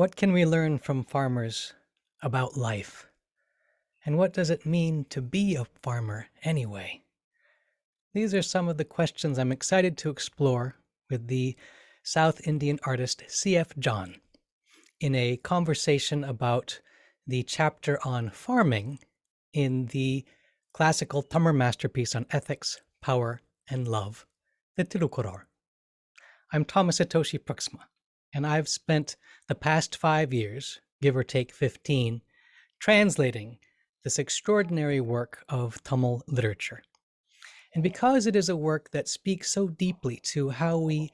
What can we learn from farmers about life? And what does it mean to be a farmer anyway? These are some of the questions I'm excited to explore with the South Indian artist C.F. John in a conversation about the chapter on farming in the classical Tamil masterpiece on ethics, power, and love, the Kural. I'm Thomas Hitoshi Pruiksma, and I've spent the past 5 years, give or take 15, translating this extraordinary work of Tamil literature. And because it is a work that speaks so deeply to how we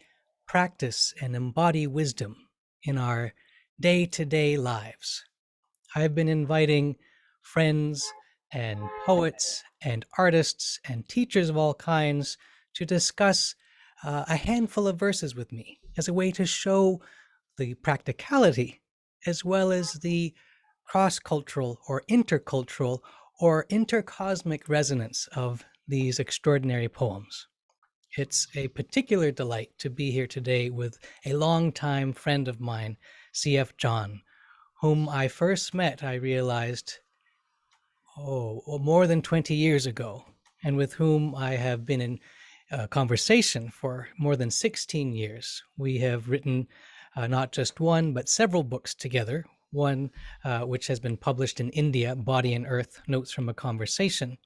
practice and embody wisdom in our day to day lives, I've been inviting friends and poets and artists and teachers of all kinds to discuss a handful of verses with me as a way to show the practicality as well as the cross cultural or intercosmic resonance of these extraordinary poems. It's a particular delight to be here today with a longtime friend of mine, C.F. John, whom I first met, I realized, more than 20 years ago, and with whom I have been in conversation for more than 16 years. We have written not just one, but several books together. One which has been published in India, Body and Earth, Notes from a Conversation,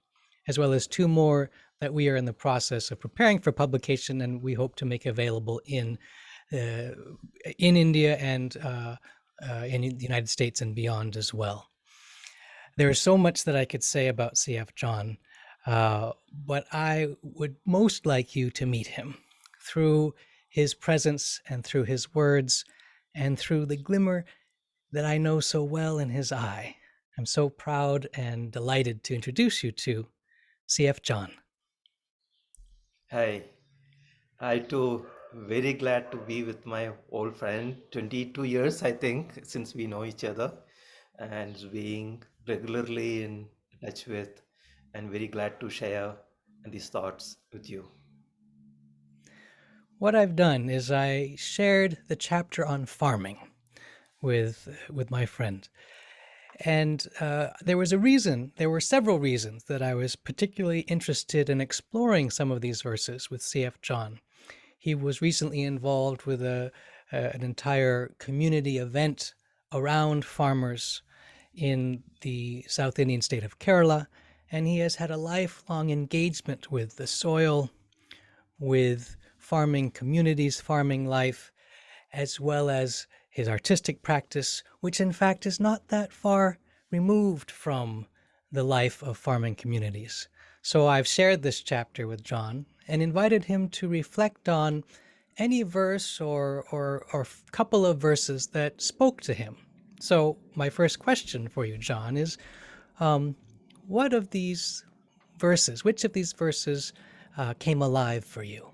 as well as two more that we are in the process of preparing for publication, and we hope to make available in India and in the United States and beyond as well. There is so much that I could say about C.F. John, but I would most like you to meet him through his presence and through his words and through the glimmer that I know so well in his eye. I'm so proud and delighted to introduce you to C.F. John. Hi, I too very glad to be with my old friend. 22 years, I think, since we know each other, and being regularly in touch with, and very glad to share these thoughts with you. What I've done is I shared the chapter on farming with my friend. And there was a reason, there were several reasons that I was particularly interested in exploring some of these verses with C.F. John. He was recently involved with an entire community event around farmers in the South Indian state of Kerala, and he has had a lifelong engagement with the soil, with farming communities, farming life, as well as his artistic practice, which in fact is not that far removed from the life of farming communities. So I've shared this chapter with John and invited him to reflect on any verse or couple of verses that spoke to him. So my first question for you, John, is what of these verses, which of these verses came alive for you?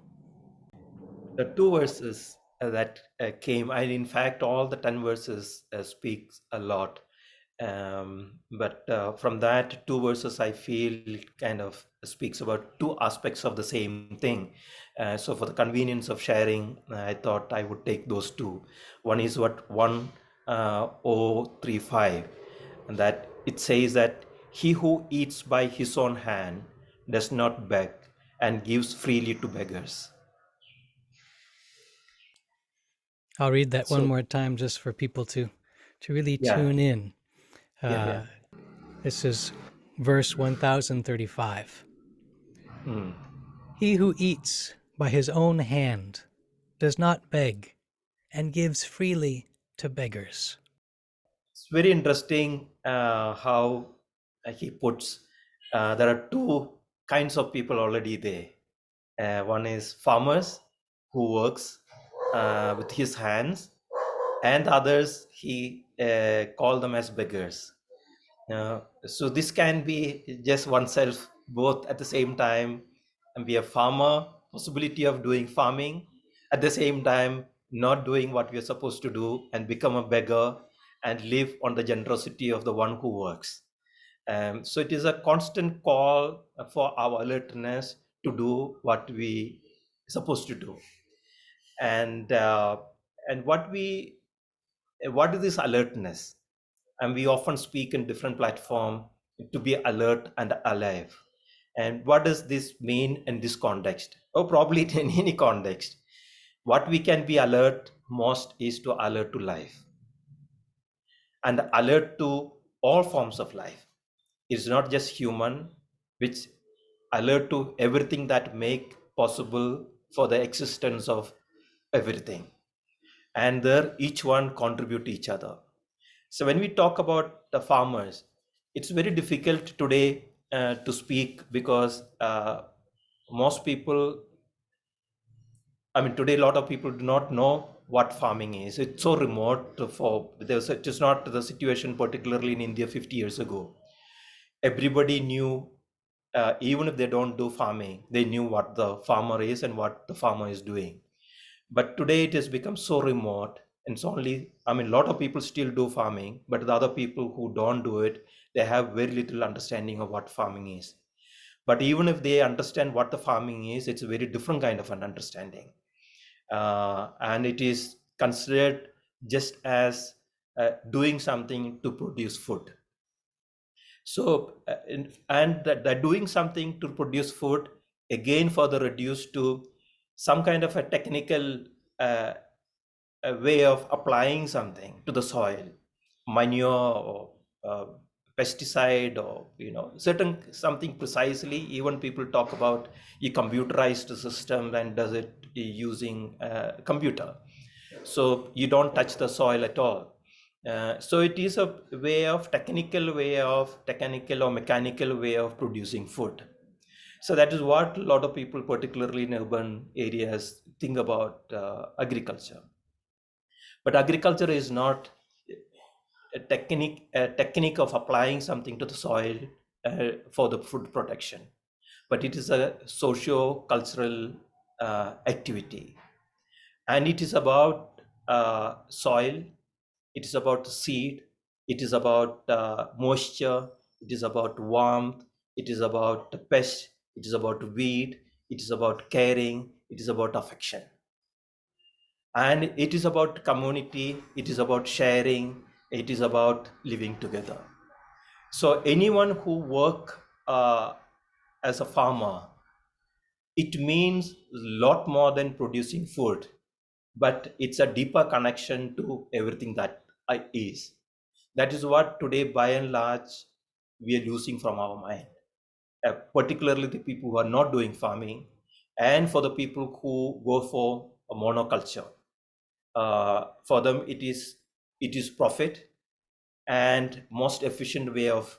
The two verses that came, and in fact, all the 10 verses speaks a lot. But from that, two verses I feel kind of speaks about two aspects of the same thing. So for the convenience of sharing, I thought I would take those two. One is what 1035, and that it says that he who eats by his own hand does not beg and gives freely to beggars. I'll read that one So more time just for people to really yeah, tune in. yeah, yeah. Uh, this is verse 1035. Hmm. He who eats by his own hand does not beg and gives freely to beggars. It's very interesting how he puts there are two kinds of people already there. One is farmers who works with his hands, and others he call them as beggars. So this can be just oneself both at the same time and be a farmer, possibility of doing farming, at the same time not doing what we are supposed to do and become a beggar and live on the generosity of the one who works. So it is a constant call for our alertness to do what we supposed to do, and what we What is this alertness? And we often speak in different platform to be alert and alive. And what does this mean in this context? Oh, probably in any context. What we can be alert most is to alert to life and alert to all forms of life. It's not just human, which alert to everything that make possible for the existence of everything. And there each one contribute to each other. So when we talk about the farmers, it's very difficult today to speak because most people, I mean, today a lot of people do not know what farming is. It's so remote for there's it is not the situation particularly in India 50 years ago. Everybody knew, even if they don't do farming, they knew what the farmer is and what the farmer is doing. But today it has become so remote, and it's only, I mean, a lot of people still do farming, but the other people who don't do it, they have very little understanding of what farming is. But even if they understand what the farming is, it's a very different kind of an understanding. And it is considered just as doing something to produce food. So, and that doing something to produce food again further reduced to some kind of a technical uh, a way of applying something to the soil, manure or pesticide, or certain something precisely. Even people talk about a computerized system and does it using a computer, so you don't touch the soil at all. So it is a technical or mechanical way of producing food. So that is what a lot of people, particularly in urban areas, think about agriculture. But agriculture is not a technique of applying something to the soil for the food production, but it is a socio-cultural activity. And it is about soil, it is about seed, it is about moisture, it is about warmth, it is about the pest, it is about weed, it is about caring, it is about affection. And it is about community, it is about sharing, it is about living together. So anyone who work as a farmer, it means a lot more than producing food, but it's a deeper connection to everything that is. That is what today by and large we are losing from our mind, particularly the people who are not doing farming, and for the people who go for a monoculture. For them it is profit and most efficient way of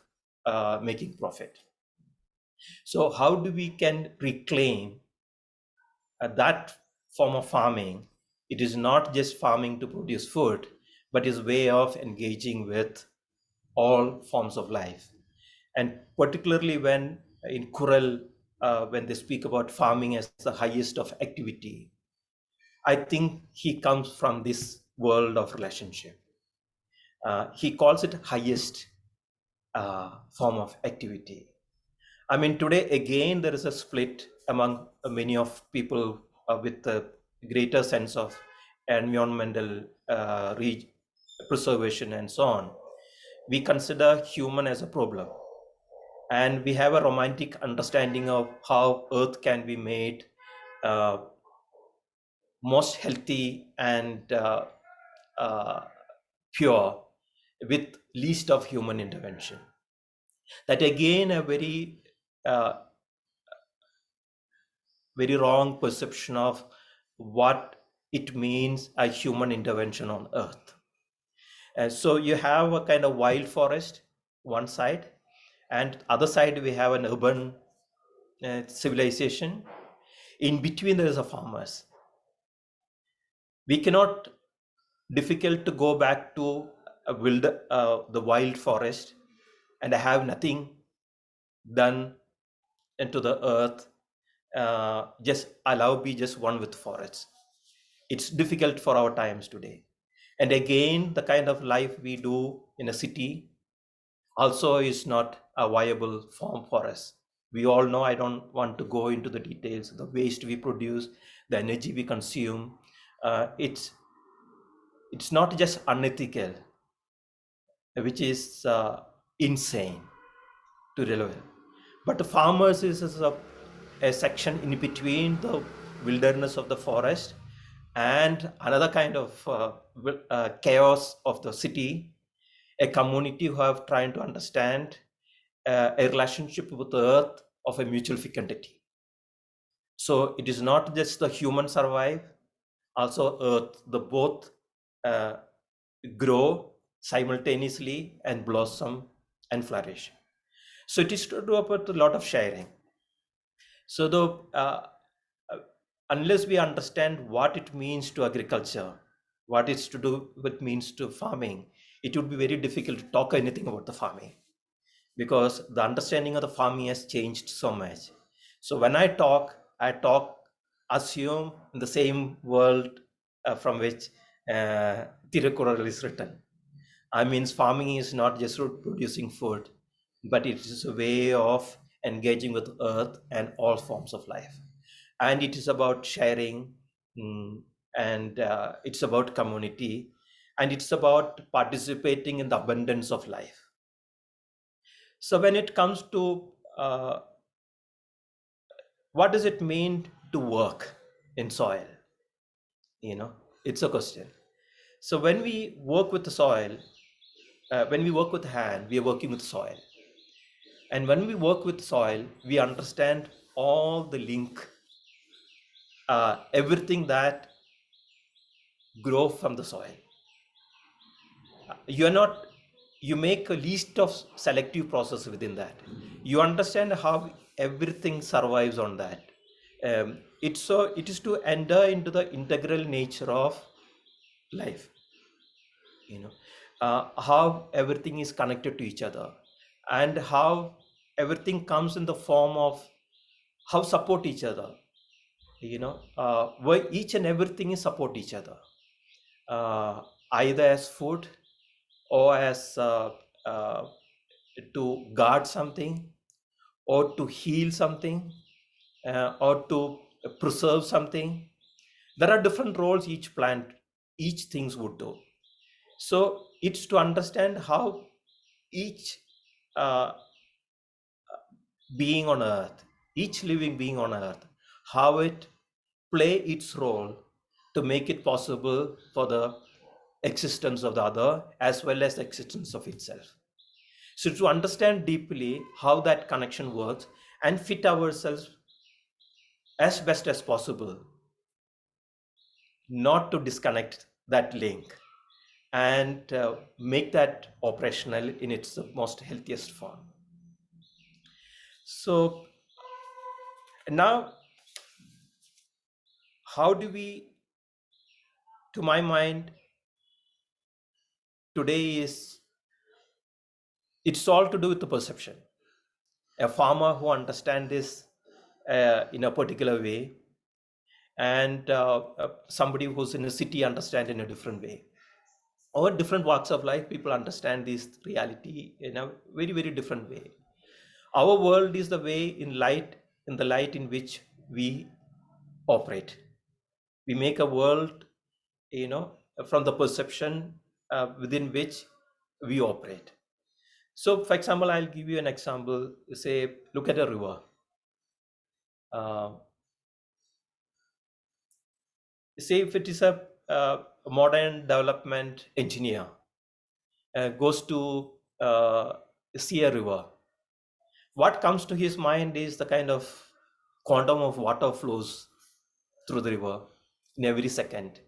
making profit. So how do we can reclaim that form of farming? It is not just farming to produce food, but is way of engaging with all forms of life. And particularly when in Kural, when they speak about farming as the highest of activity, I think he comes from this world of relationship. He calls it highest form of activity. I mean, today again there is a split among many of people with a greater sense of environmental preservation and so on. We consider human as a problem, and we have a romantic understanding of how Earth can be made uh, most healthy and uh, pure with least of human intervention. That again a uh, very wrong perception of what it means a human intervention on Earth. And so you have a kind of wild forest one side, and other side we have an urban civilization. In between there is a farmers. We cannot, difficult to go back to the wild forest and have nothing done into the earth, just allow be just one with forests. It's difficult for our times today. And again, the kind of life we do in a city also is not a viable form for us. We all know, I don't want to go into the details, the waste we produce, the energy we consume. It's It's not just unethical, which is insane to relevant. But the farmers is a section in between the wilderness of the forest and another kind of chaos of the city, a community who have trying to understand a relationship with the earth of a mutual fecundity. So it is not just the human survive, also earth, the both uh, grow simultaneously and blossom and flourish. So it is to do about a lot of sharing. So uh, unless we understand what it means to agriculture, what it's to do with means to farming, it would be very difficult to talk anything about the farming, because the understanding of the farming has changed so much. So when I talk, assume in the same world from which Kural is written. I mean, farming is not just producing food, but it is a way of engaging with earth and all forms of life. And it is about sharing, mm, and it's about community, and it's about participating in the abundance of life. So when it comes to what does it mean to work in soil, you know, it's a question. So when we work with the soil, when we work with hand, we are working with soil. And when we work with soil, we understand all the link, everything that grow from the soil. You are not, you make a list of selective process within that. You understand how everything survives on that. It is to enter into the integral nature of life, you know, how everything is connected to each other, and how everything comes in the form of how support each other, you know, where each and everything is support each other, uh, either as food or as uh, to guard something, or to heal something, or to preserve something. There are different roles each plant, each things would do. So it's to understand how each uh, being on earth, each living being on earth, how it play its role to make it possible for the existence of the other as well as the existence of itself. So to understand deeply how that connection works and fit ourselves as best as possible, not to disconnect that link, and make that operational in its most healthiest form. So now, how do we, to my mind, today is, it's all to do with the perception. A farmer who understands this in a particular way, and somebody who's in a city understand in a different way. Or different walks of life, people understand this reality in a very, very different way. Our world is the way in the light in which we operate. We make a world, you know, from the perception within which we operate. So, for example, I'll give you an example. Say, look at a river. Uh, Say if it is a modern development engineer goes to see a river, what comes to his mind is the kind of quantum of water flows through the river in every second.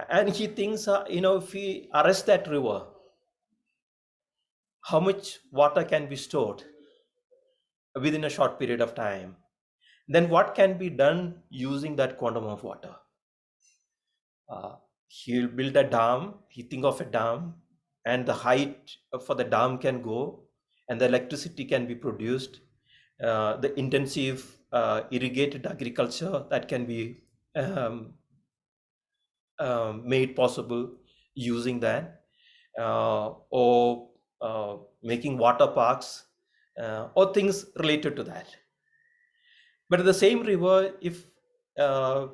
And he thinks, you know, if we arrest that river, how much water can be stored within a short period of time? Then what can be done using that quantum of water? Uh, he'll build a dam, he think of a dam, and the height for the dam can go, and the electricity can be produced. The intensive irrigated agriculture that can be um, made possible using that, or making water parks, or things related to that. But the same river, if uh,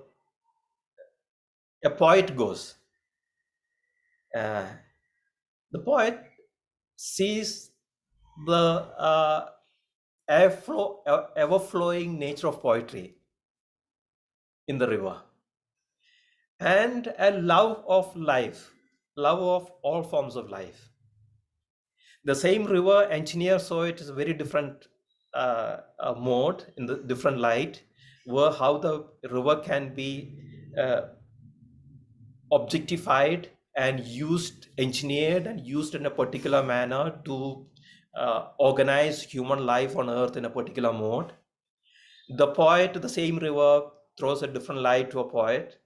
a poet goes, Uh, the poet sees the ever flowing nature of poetry in the river, and a love of life, love of all forms of life. The same river engineer saw it as a very different mode, in the different light, where how the river can be uh, objectified and used, engineered and used in a particular manner to organize human life on earth in a particular mode. The poet, the same river, throws a different light to a poet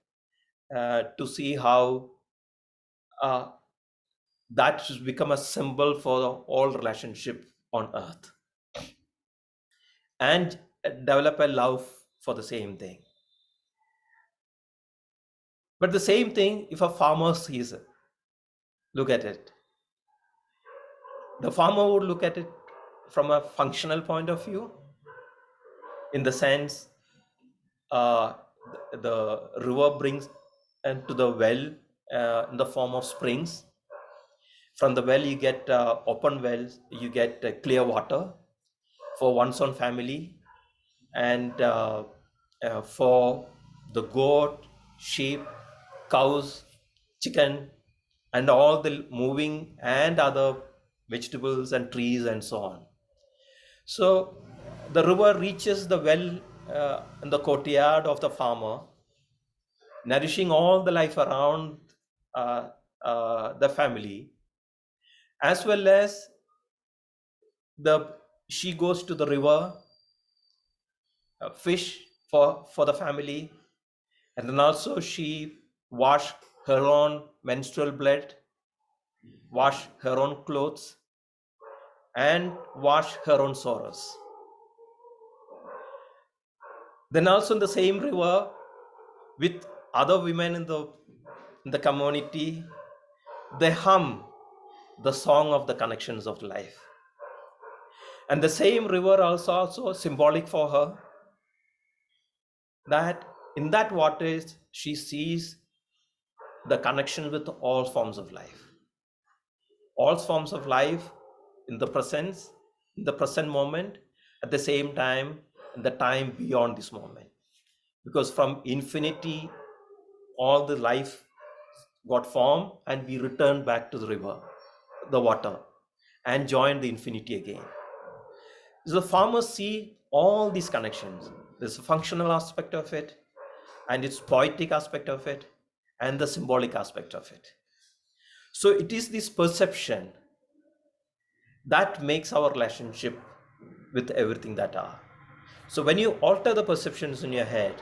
to see how uh, that has become a symbol for all relationship on earth, and develop a love for the same thing. But the same thing, if a farmer sees it, look at it, the farmer would look at it from a functional point of view, in the sense uh, the river brings to the well in the form of springs. From the well you get open wells, you get clear water for one's own family, and for the goat, sheep, cows, chicken, and all the moving and other vegetables and trees and so on. So the river reaches the well in the courtyard of the farmer, nourishing all the life around uh, the family, as well as the she goes to the river, fish for the family, and then also she wash her own menstrual blood, wash her own clothes, and wash her own sorrows. Then also in the same river, with other women in the community, they hum the song of the connections of life. And the same river also symbolic for her, that in that waters she sees the connection with all forms of life, all forms of life in the presence, in the present moment, at the same time, in the time beyond this moment. Because from infinity, all the life got formed, and we returned back to the river, the water, and joined the infinity again. So the farmers see all these connections. There's a functional aspect of it, and its poetic aspect of it, and the symbolic aspect of it. So it is this perception that makes our relationship with everything that are. So when you alter the perceptions in your head,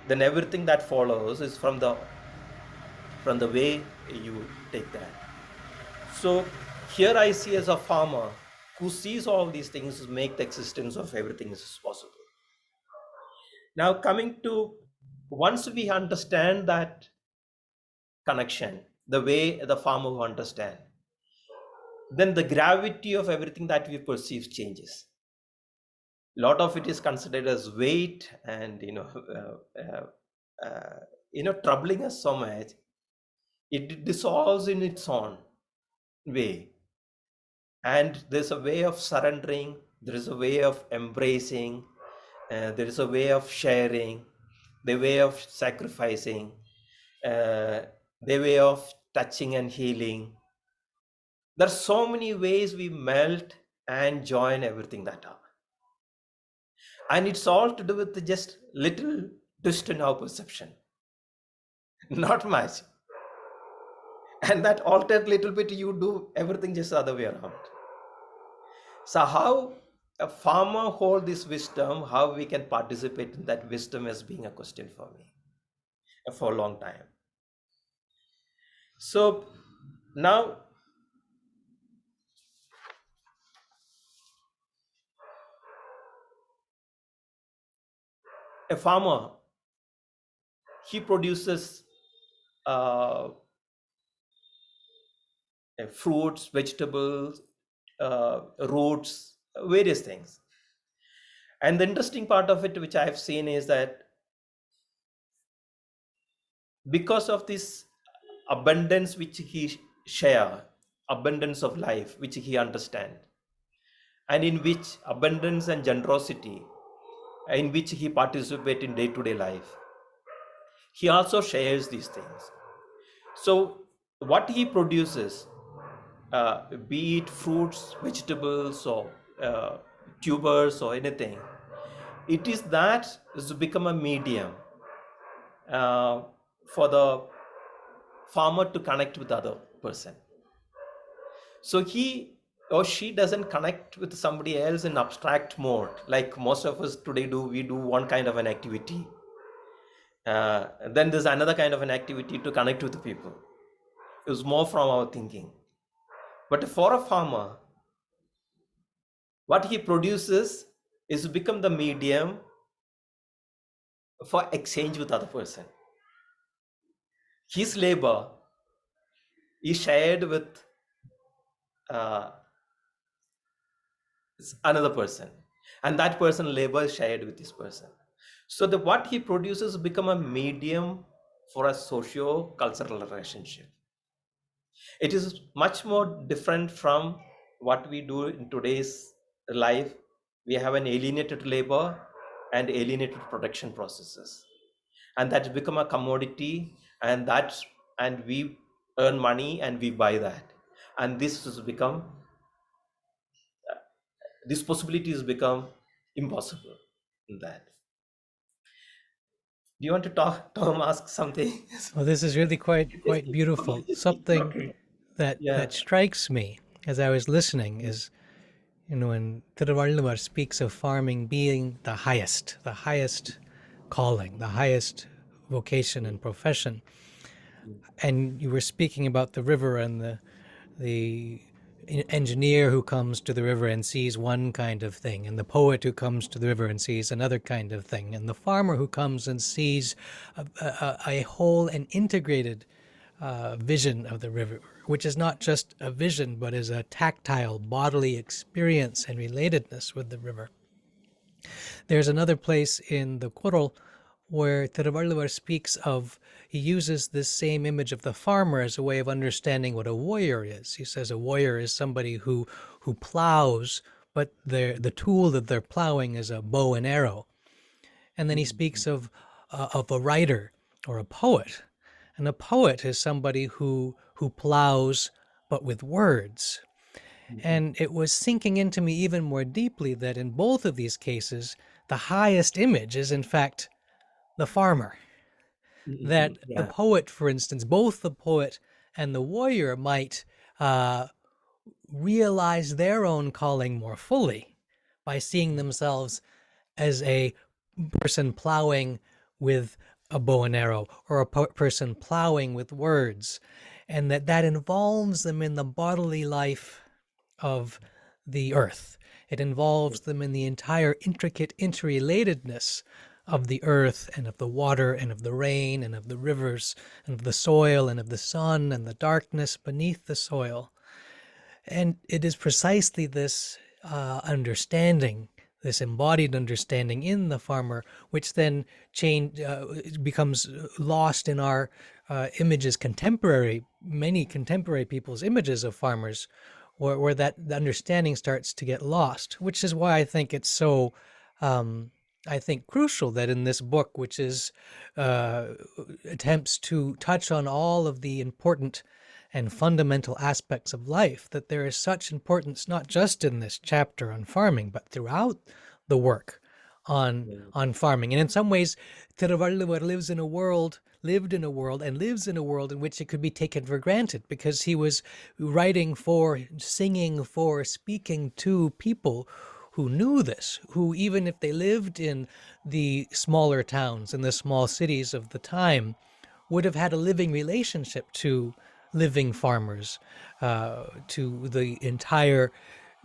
then everything that follows is from the way you take that. So here I see as a farmer who sees all these things make the existence of everything is possible. Now coming to, once we understand that connection, the way the farmer will understand, then the gravity of everything that we perceive changes. A lot of it is considered as weight, and troubling us so much, it dissolves in its own way. And there's a way of surrendering, there is a way of embracing, there is a way of sharing, the way of sacrificing, the way of touching and healing. There are so many ways we melt and join everything that are. And it's all to do with just little twist in our perception. Not much. And that altered little bit, you do everything just the other way around. So how a farmer hold this wisdom, how we can participate in that wisdom, as being a question for me for a long time. So now a farmer, he produces uh, fruits, vegetables, roots, various things. And the interesting part of it, which I have seen, is that because of this abundance which he share abundance of life which he understand, and in which abundance and generosity in which he participate in day-to-day life, he also shares these things. So what he produces, be it fruits, vegetables, or tubers or anything, it is that is become a medium uh, for the farmer to connect with the other person. So he or she doesn't connect with somebody else in abstract mode like most of us today do. We do one kind of an activity, then there's another kind of an activity to connect with the people. It was more from our thinking. But for a farmer, what he produces is become the medium for exchange with other person. His labor is shared with uh, another person, and that person labor is shared with this person. So the what he produces become a medium for a socio-cultural relationship. It is much more different from what we do in today's life. We have an alienated labor and alienated production processes, and that's become a commodity, and we earn money and we buy that, and this possibility has become impossible in that. Do you want to talk, Tom, ask something? Well, this is really quite beautiful. Something Okay. that Yeah. strikes me as I was listening is, when Thiruvalluvar speaks of farming being the highest calling, the highest vocation and profession, and you were speaking about the river and the engineer who comes to the river and sees one kind of thing, and the poet who comes to the river and sees another kind of thing, and the farmer who comes and sees a whole and integrated vision of the river, which is not just a vision, but is a tactile bodily experience and relatedness with the river. There's another place in the Kural where Thiruvalluvar speaks of, he uses this same image of the farmer as a way of understanding what a warrior is. He says a warrior is somebody who plows, but the tool that they're plowing is a bow and arrow. And then he speaks of a writer or a poet. And a poet is somebody who plows, but with words. And it was sinking into me even more deeply that in both of these cases, the highest image is in fact the farmer. That the Yeah. poet, for instance, both the poet and the warrior might uh, realize their own calling more fully by seeing themselves as a person plowing with a bow and arrow, or a person plowing with words, and that involves them in the bodily life of the earth. It involves them in the entire intricate interrelatedness of the earth and of the water and of the rain and of the rivers and of the soil and of the sun and the darkness beneath the soil. And it is precisely this understanding, this embodied understanding in the farmer, which then becomes lost in our images, many contemporary people's images of farmers, where that understanding starts to get lost, which is why I think it's so, I think, crucial that in this book, which is attempts to touch on all of the important and fundamental aspects of life, that there is such importance not just in this chapter on farming, but throughout the work on farming. And in some ways, Thiruvalluvar lived in a world and lives in a world in which it could be taken for granted, because he was writing for, singing for, speaking to people who knew this, who, even if they lived in the smaller towns and the small cities of the time, would have had a living relationship to living farmers, to the entire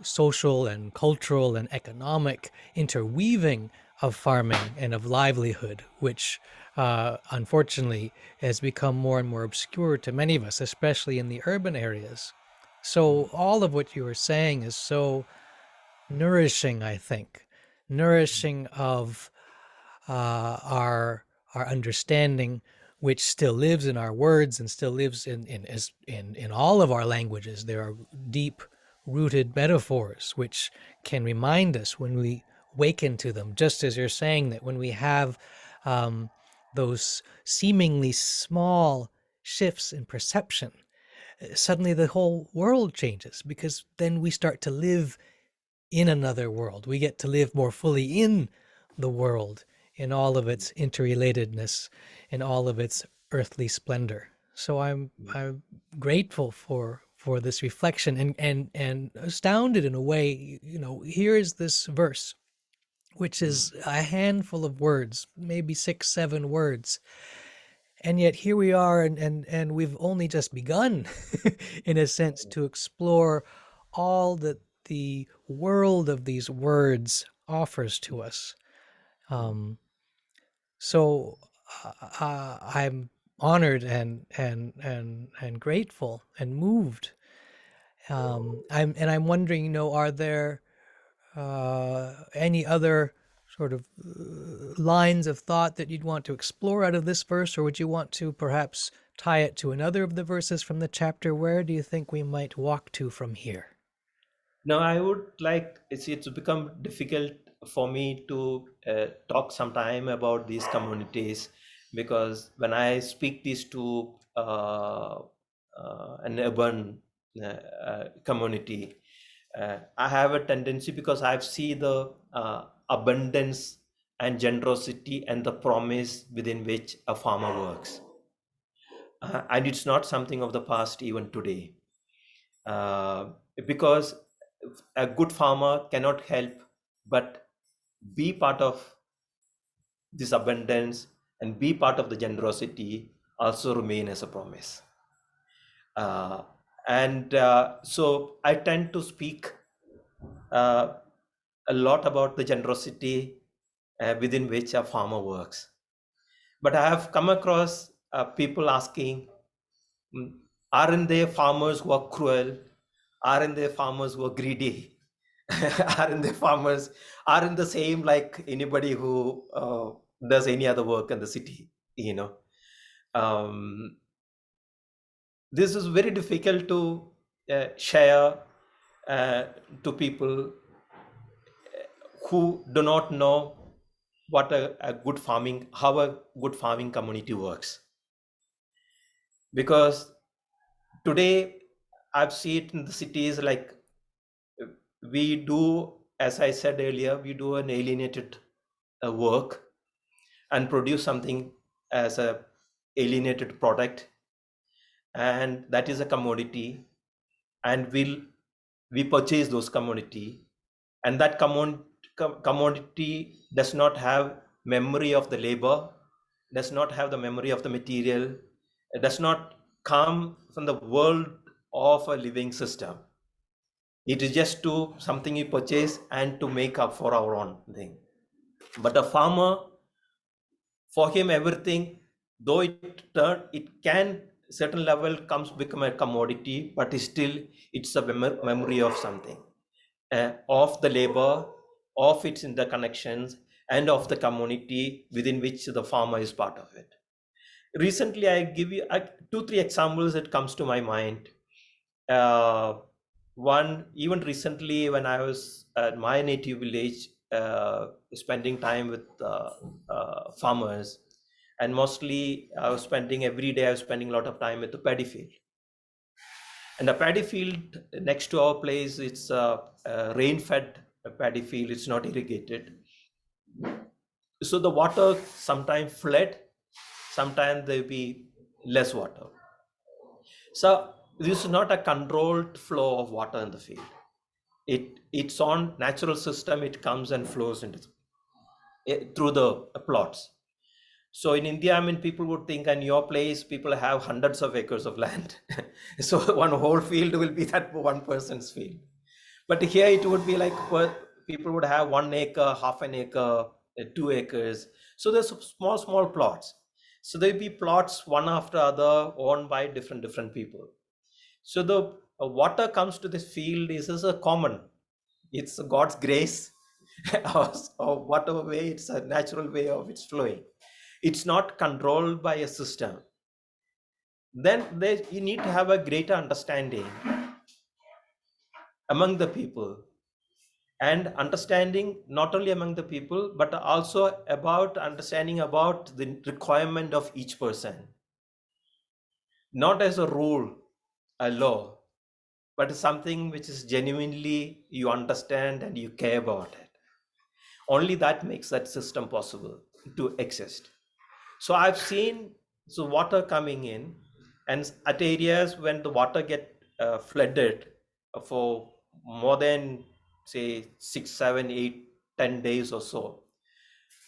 social and cultural and economic interweaving of farming and of livelihood, which unfortunately has become more and more obscure to many of us, especially in the urban areas. So all of what you were saying is so nourishing, I think, nourishing of our understanding, which still lives in our words and still lives in all of our languages. There are deep rooted metaphors which can remind us when we waken to them, just as you're saying that when we have those seemingly small shifts in perception, suddenly the whole world changes, because then we start to live in another world. We get to live more fully in the world, in all of its interrelatedness, in all of its earthly splendor. So I'm grateful for this reflection, and astounded in a way. Here is this verse, which is a handful of words, maybe 6, 7 words, and yet here we are, and we've only just begun in a sense to explore all that the world of these words offers to us. So I'm honored and grateful and moved. I'm wondering, are there any other sort of lines of thought that you'd want to explore out of this verse, or would you want to perhaps tie it to another of the verses from the chapter? Where do you think we might walk to from here? No, I would like, it's become difficult for me to talk sometime about these communities, because when I speak these to an urban community, I have a tendency, because I've seen the abundance and generosity and the promise within which a farmer works. And it's not something of the past, even today. uh, because a good farmer cannot help but be part of this abundance and be part of the generosity, also remain as a promise. uh, and so I tend to speak uh, a lot about the generosity within which a farmer works. But I have come across people asking, "Mm, aren't there farmers who are cruel? Aren't there farmers who are greedy? Aren't there farmers aren't the same like anybody who does any other work in the city?" You know, um, this is very difficult to share uh, to people who do not know what a good farming, how a good farming community works. Because today I've seen it in the cities, like we do, as I said earlier, we do an alienated work and produce something as a alienated product, and that is a commodity, and we purchase those commodity, and that commodity does not have memory of the labor, does not have the memory of the material, it does not come from the world of a living system. It is just to something you purchase and to make up for our own thing. But a farmer, for him, everything, though it can certain level comes become a commodity, but still it's a memory of something, of the labor, of its interconnections, and of the community within which the farmer is part of it. Recently, I give you 2 3 examples that comes to my mind. uh, One, even recently, when I was at my native village, spending time with farmers, and mostly I was spending every day, I was spending a lot of time at the paddy field. And the paddy field next to our place, it's a rain-fed paddy field. It's not irrigated, so the water sometimes flood, sometimes there be less water. So this is not a controlled flow of water in the field. It's on natural system. It comes and flows into through the plots. So in India, I mean, people would think, in your place, people have hundreds of acres of land. So one whole field will be that one person's field. But here it would be like, people would have 1 acre, half an acre, 2 acres. So there's small plots. So there'll be plots one after other, owned by different people. So the water comes to this field is a common. It's God's grace, or whatever way, it's a natural way of its flowing. It's not controlled by a system. Then you need to have a greater understanding among the people, and understanding not only among the people but also about understanding about the requirement of each person, not as a rule, a law, but something which is genuinely you understand and you care about it. Only that makes that system possible to exist. So I've seen water coming in, and at areas when the water get flooded for more than say 6, 7, 8, 10 days or so,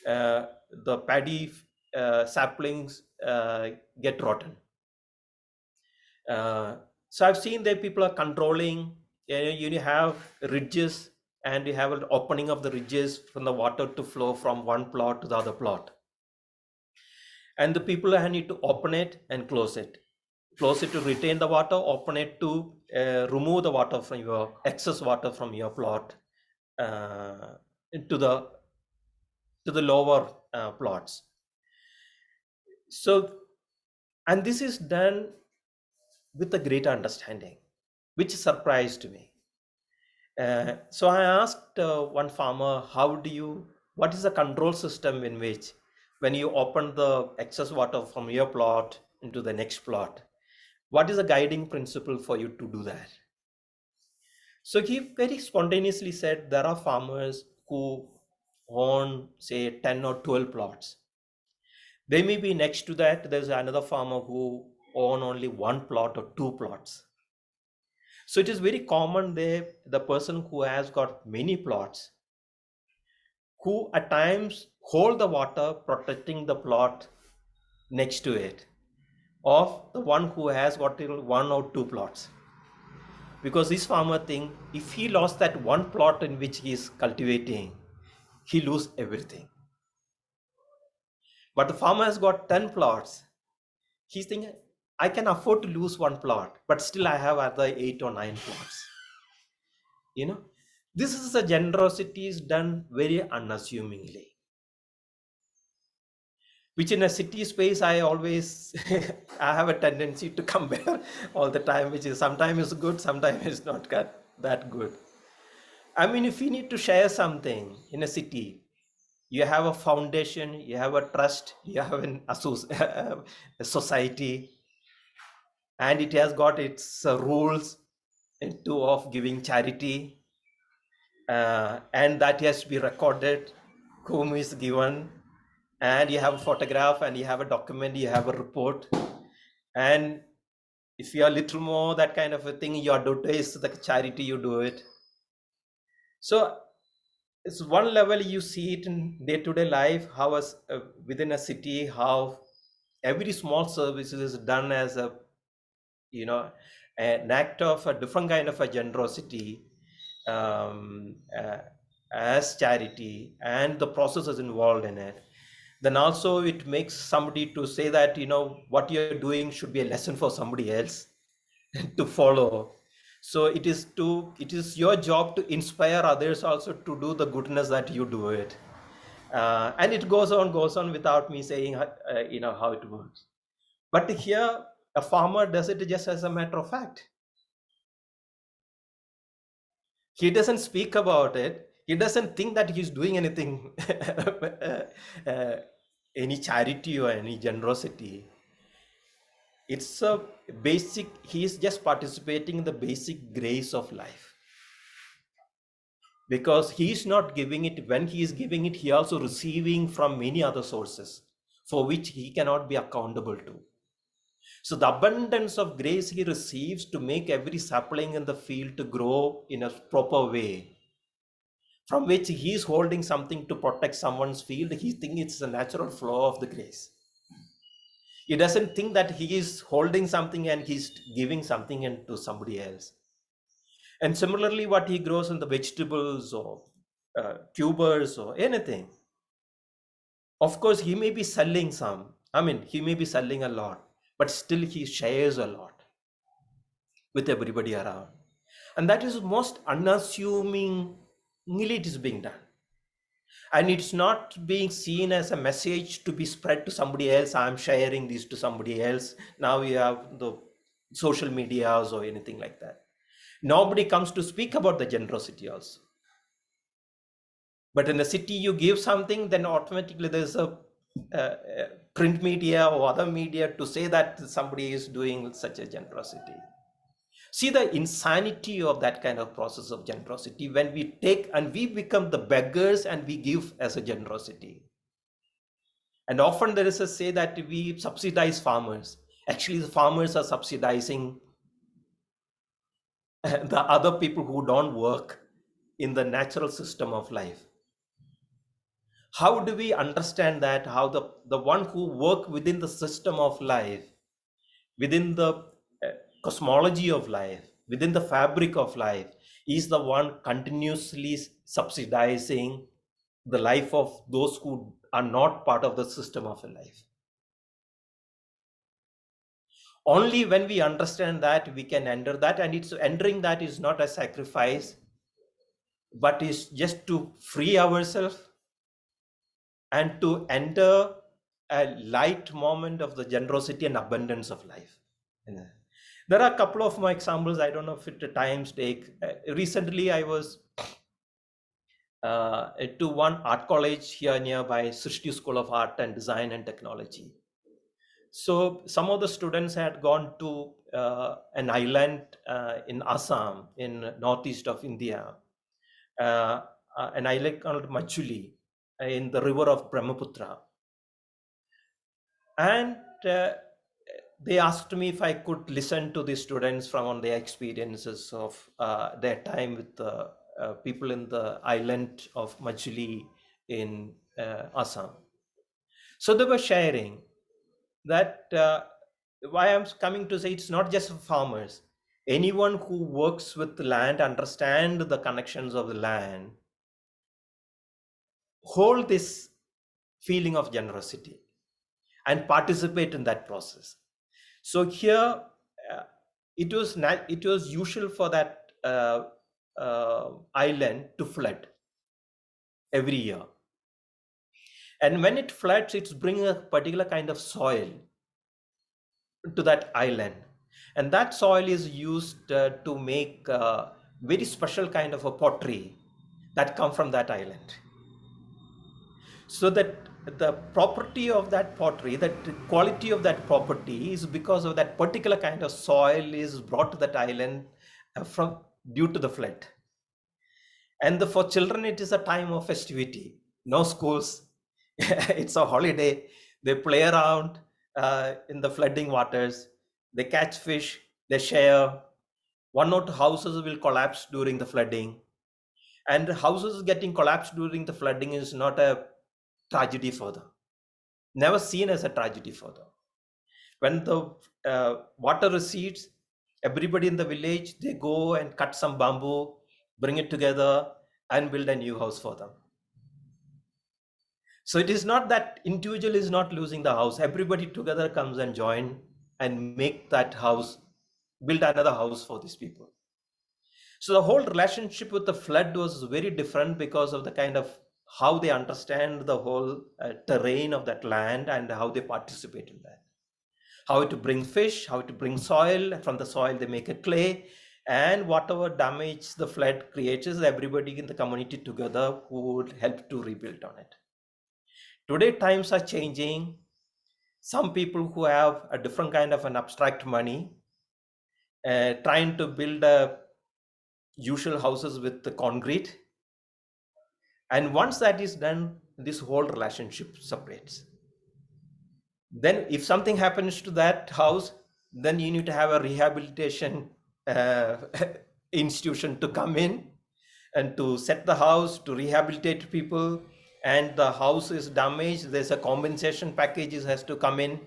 the paddy saplings get rotten. Uh, so I've seen that people are controlling. You have ridges, and you have an opening of the ridges from the water to flow from one plot to the other plot, and the people need to open it and close it to retain the water, open it to remove the water from your excess water from your plot uh, to the lower plots. So, and this is done with a great understanding, which surprised me. So I asked one farmer, what is the control system in which when you open the excess water from your plot into the next plot, what is the guiding principle for you to do that? So he very spontaneously said there are farmers who own say 10 or 12 plots. They may be next to that, there's another farmer who own only one plot or two plots. So it is very common there, the person who has got many plots, who at times hold the water protecting the plot next to it, of the one who has got one or two plots. Because this farmer think if he lost that one plot in which he is cultivating, he lose everything. But the farmer has got 10 plots. He's thinking, I can afford to lose one plot, but still I have other 8 or 9 plots. You know, this is a generosity is done very unassumingly, which in a city space I always I have a tendency to compare all the time, which is sometimes is good, sometimes is not that good. I mean, if you need to share something in a city, you have a foundation, you have a trust, you have a society, and it has got its rules into of giving charity, and that has to be recorded, whom is given, and you have a photograph, and you have a document, you have a report, and if you are little more that kind of a thing, you advertise the charity, you do it. So it's one level you see it in day-to-day life, how within a city, how every small service is done as a you know an act of a different kind of a generosity, um, uh, as charity, and the processes involved in it. Then also it makes somebody to say that what you're doing should be a lesson for somebody else to follow. So it is your job to inspire others also to do the goodness that you do it. And it goes on without me saying how it works. But here a farmer does it just as a matter of fact. He doesn't speak about it. He doesn't think that he's doing anything uh, any charity or any generosity. It's a basic, he is just participating in the basic grace of life, because he is not giving it. When he is giving it, he also receiving from many other sources for which he cannot be accountable to. So the abundance of grace he receives to make every sapling in the field to grow in a proper way, from which he is holding something to protect someone's field, he thinks it's a natural flow of the grace. He doesn't think that he is holding something and he's giving something into somebody else. And similarly, what he grows in the vegetables or tubers or anything, of course, he may be selling some. I mean, he may be selling a lot, but still he shares a lot with everybody around. And that is most unassumingly it is being done. And it's not being seen as a message to be spread to somebody else. I'm sharing this to somebody else. Now you have the social medias or anything like that. Nobody comes to speak about the generosity also. But in the city, you give something, then automatically there's a print media or other media to say that somebody is doing such a generosity. See the insanity of that kind of process of generosity when we take and we become the beggars and we give as a generosity. And often there is a say that we subsidize farmers. Actually, the farmers are subsidizing the other people who don't work in the natural system of life. How do we understand that? How the one who work within the system of life, within the cosmology of life, within the fabric of life, is the one continuously subsidizing the life of those who are not part of the system of a life. Only when we understand that we can enter that, and it's entering that is not a sacrifice, but is just to free ourselves and to enter a light moment of the generosity and abundance of life. There are a couple of my examples. I don't know if it times take. Recently, I was to one art college here nearby, Srishti School of Art and Design and Technology. So some of the students had gone to an island in Assam, in northeast of India, an island called Machuli, in the river of Brahmaputra. And they asked me if I could listen to the students from on their experiences of their time with the people in the island of Majuli in Assam. So they were sharing that why I'm coming to say it's not just farmers. Anyone who works with the land, understand the connections of the land, hold this feeling of generosity and participate in that process. So here, it was usual for that island to flood every year, and when it floods, it's bringing a particular kind of soil to that island, and that soil is used to make very special kind of a pottery that come from that island. So that the property of that pottery, that quality of that property is because of that particular kind of soil is brought to that island from due to the flood. And for children, it is a time of festivity. No schools, it's a holiday. They play around in the flooding waters. They catch fish. They share. One or two houses will collapse during the flooding, and houses getting collapsed during the flooding is not a tragedy for them, never seen as a tragedy for them. When the water recedes, everybody in the village, they go and cut some bamboo, bring it together and build a new house for them. So it is not that individual is not losing the house. Everybody together comes and join and make that house, build another house for these people. So the whole relationship with the flood was very different because of the kind of how they understand the whole terrain of that land and how they participate in that. How to bring fish, how to bring soil. From the soil, they make a clay. And whatever damage the flood creates, everybody in the community together who would help to rebuild on it. Today, times are changing. Some people who have a different kind of an abstract money, trying to build usual houses with the concrete. And once that is done, this whole relationship separates. Then if something happens to that house, then you need to have a rehabilitation uh, institution to come in and to set the house, to rehabilitate people. And the house is damaged, there's a compensation packages has to come in.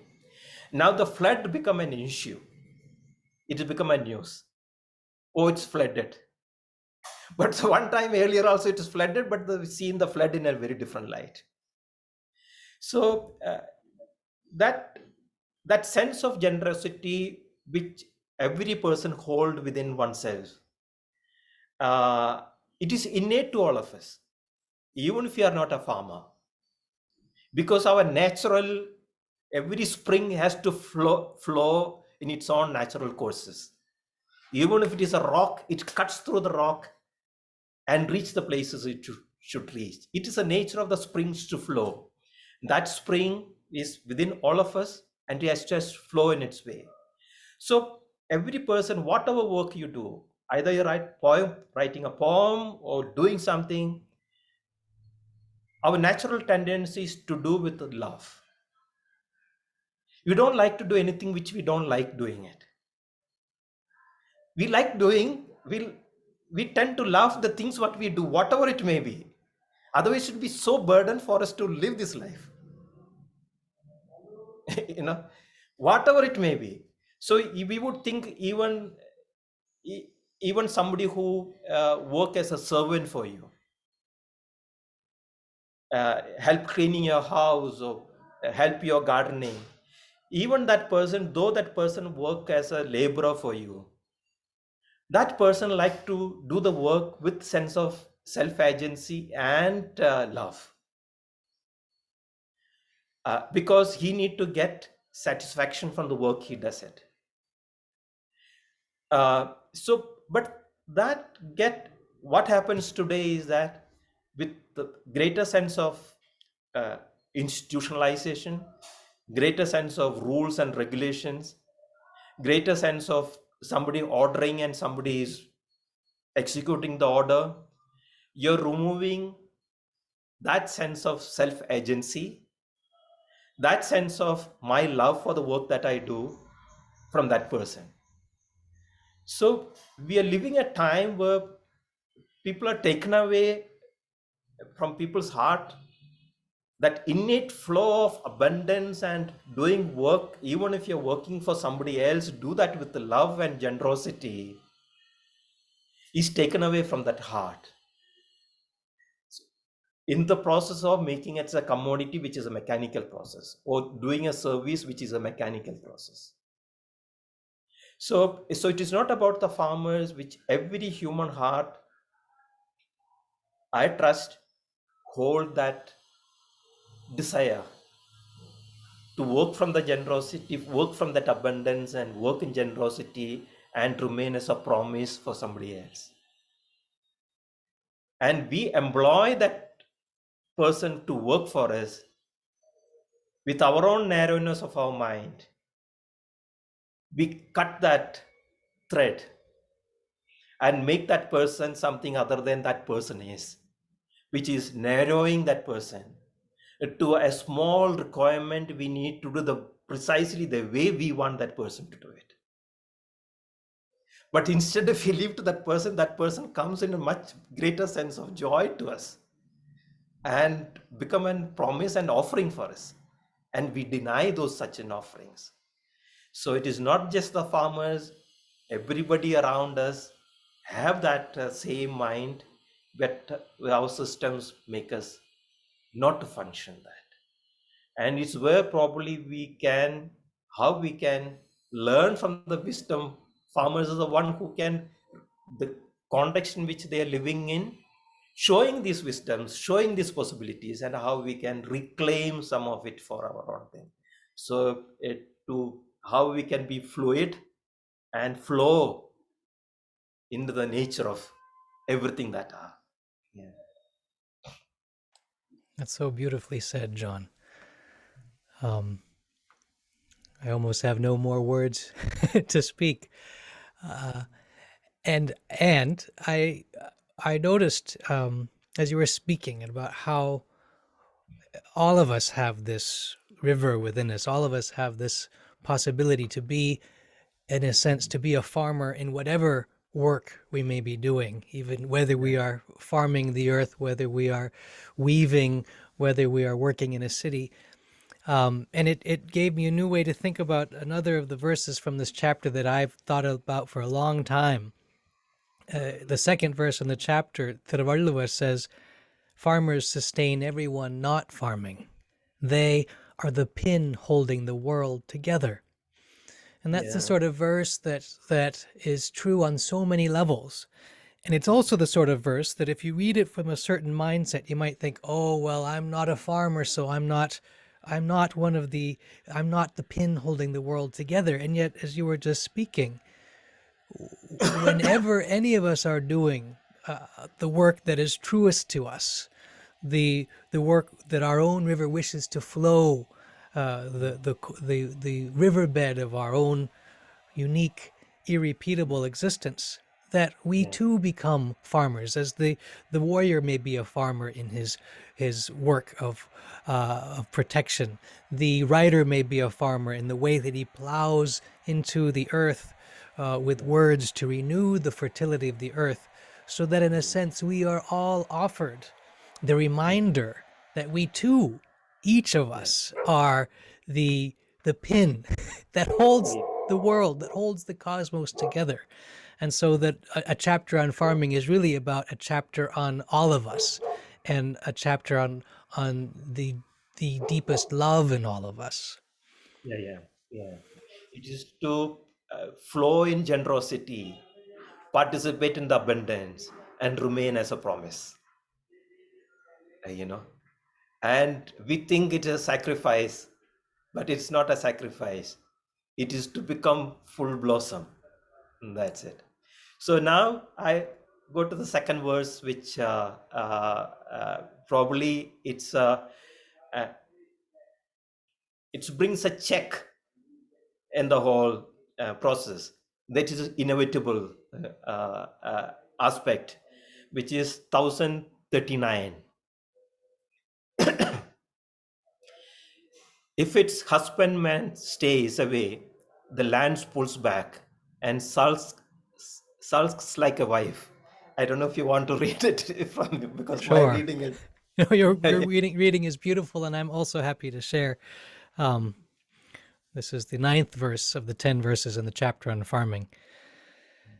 Now the flood become an issue. It has become a news. Oh, it's flooded. But so one time earlier also it is flooded, but we've seen the flood in a very different light. So that sense of generosity which every person hold within oneself, it is innate to all of us. even if you are not a farmer, because our natural, every spring has to flow in its own natural courses. Even if it is a rock, it cuts through the rock and reach the places it should reach. It is the nature of the springs to flow. That spring is within all of us, and it has just flow in its way. So every person, whatever work you do, either you writing a poem or doing something, our natural tendency is to do with love. We don't like to do anything which we don't like doing it. We like doing, we tend to love the things what we do, whatever it may be. Otherwise, it would be so burden for us to live this life. You know, whatever it may be. So we would think even somebody who work as a servant for you, help cleaning your house or help your gardening, even that person, though that person work as a laborer for you, that person like to do the work with sense of self-agency and love, because he need to get satisfaction from the work he does it. But what happens today is that with the greater sense of institutionalization, greater sense of rules and regulations, greater sense of somebody ordering and somebody is executing the order, you're removing that sense of self-agency, that sense of my love for the work that I do from that person. So we are living a time where people are taken away from people's heart that innate flow of abundance and doing work. Even if you're working for somebody else, do that with the love and generosity, is taken away from that heart in the process of making it a commodity, which is a mechanical process, or doing a service, which is a mechanical process. So it is not about the farmers, which every human heart, I trust, hold that desire to work from the generosity, work from that abundance, and work in generosity, and remain as a promise for somebody else. And we employ that person to work for us with our own narrowness of our mind. We cut that thread and make that person something other than that person is, which is narrowing that person to a small requirement. We need to do precisely the way we want that person to do it. But instead, if we leave to that person comes in a much greater sense of joy to us and become a promise and offering for us. And we deny those such an offerings. So it is not just the farmers, everybody around us have that same mind, but our systems make us not to function that. And it's where probably how we can learn from the wisdom. Farmers are the one who can, the context in which they are living in, showing these wisdoms, showing these possibilities, and how we can reclaim some of it for our own thing. So to how we can be fluid and flow into the nature of everything that are. Yeah. That's so beautifully said, John. I almost have no more words to speak. And I noticed as you were speaking about how all of us have this river within us. All of us have this possibility to be, in a sense, to be a farmer in whatever work we may be doing, even whether we are farming the earth, whether we are weaving, whether we are working in a city. And it gave me a new way to think about another of the verses from this chapter that I've thought about for a long time. The second verse in the chapter, Thiruvalluvar says, farmers sustain everyone not farming. They are the pin holding the world together. And that's the sort of verse that is true on so many levels. And it's also the sort of verse that if you read it from a certain mindset, you might think, "Oh, well, I'm not a farmer, so I'm not one of the I'm not the pin holding the world together." And yet, as you were just speaking, whenever any of us are doing the work that is truest to us, the work that our own river wishes to flow, the riverbed of our own unique, irrepeatable existence, that we Yeah, too become farmers, as the warrior may be a farmer in his work of protection. The writer may be a farmer in the way that he plows into the earth with words to renew the fertility of the earth, so that in a sense we are all offered the yeah, reminder that we too, each of yeah, us, are the pin that holds yeah, the world, that holds the cosmos together. And so that a chapter on farming is really about a chapter on all of us, and a chapter on the deepest love in all of us. yeah, yeah, yeah. It is to flow in generosity, participate in the abundance, and remain as a promise. You know, and we think it is a sacrifice, but it's not a sacrifice. It is to become full blossom. And that's it. So now I go to the second verse, which probably uh, it brings a check in the whole process. That is inevitable aspect, which is 1039. If its husbandman stays away, the land pulls back and sulks like a wife. I don't know if you want to read it from, because my Sure. reading is No, your reading is beautiful, and I'm also happy to share. Um, this is the ninth verse of the 10 verses in the chapter on farming.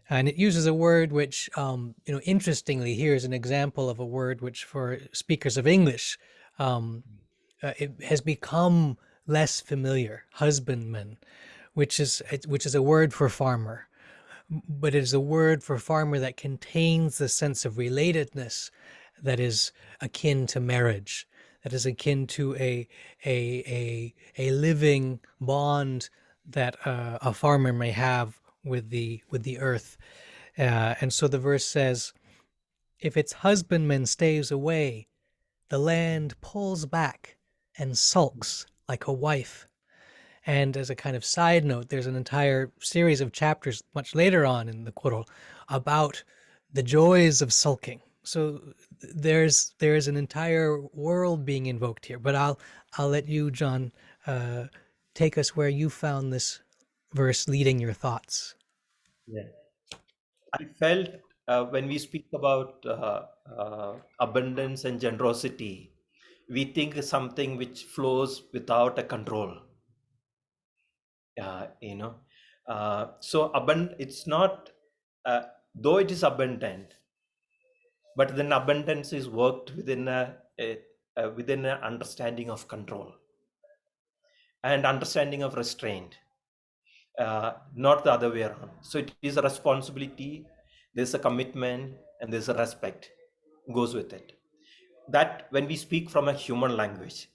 And it uses a word which, interestingly, here is an example of a word which, for speakers of English, um, it has become less familiar. Husbandman, which is a word for farmer, but it is a word for farmer that contains the sense of relatedness that is akin to marriage, that is akin to a living bond that a farmer may have with the earth. And so the verse says, "If its husbandman stays away, the land pulls back and sulks like a wife." And as a kind of side note, there's an entire series of chapters much later on in the Kural about the joys of sulking. So there's an entire world being invoked here. But I'll let you, John, take us where you found this verse leading your thoughts. yeah. I felt when we speak about abundance and generosity, we think is something which flows without a control. You know, so it's not, uh, though it is abundant, but then abundance is worked within within an understanding of control and understanding of restraint, not the other way around. So it is a responsibility, there's a commitment, and there's a respect goes with it. That when we speak from a human language,